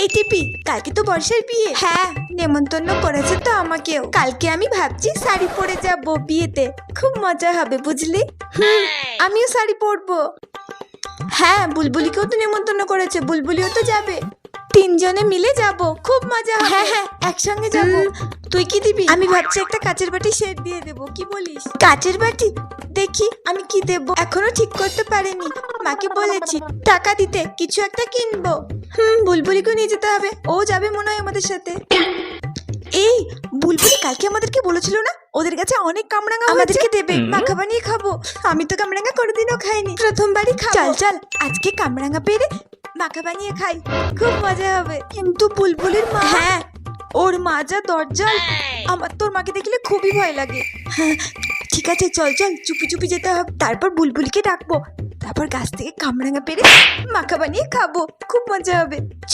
এই টিপি, কালকে তো বর্ষার বিয়ে। হ্যাঁ, নেমন্তন্ন করেছে তো আমাকেও। কালকে আমি ভাবছি শাড়ি পরে যাব বিয়েতে, খুব মজা হবে বুঝলি। আমিও শাড়ি পরবো। হ্যাঁ, বুলবুলিকেও তো নেমন্তন্ন করেছে, বুলবুলিও তো যাবে। তিনজনে মিলে যাব, খুব মজা হবে। হ্যাঁ হ্যাঁ, একসঙ্গে যাব। তুই কি দিবি? আমি ভাবছি একটা কাচের বাটি সেট দিয়ে দেবো, কি বলিস? কাচের বাটি? দেখি আমি কি দেবো, এখনো ঠিক করতে পারিনি। মাকে বলেছি টাকা দিতে কিছু একটা কিনবো। বুলবুলিকে নিয়ে যেতে হবে, ও যাবে মনে হয় আমাদের সাথে। এই বুলবুলি কালকে আমাদেরকে বলেছিল না ওদের কাছে অনেক কামরাঙা আমাদেরকে দেবে, মাখা বানিয়ে খাবো। আমি তো কামরাঙা কোনোদিনও খাইনি, প্রথমবারই খাবো। চল চল, আজকে কামরাঙা পেরে মাখা বানিয়ে খাই, খুব মজা হবে। কিন্তু বুলবুলির মা, হ্যাঁ ওর মা যা দরজাল, আমার তোর মাকে দেখলে খুবই ভয় লাগে। হ্যাঁ ঠিক আছে, চল চল, চুপি চুপি যেতে হবে। তারপর বুলবুলিকে ডাকবো, তারপর গাছ থেকে কামরাঙা পেরে মাখা বানিয়ে খাবো, খুব মজা হবে।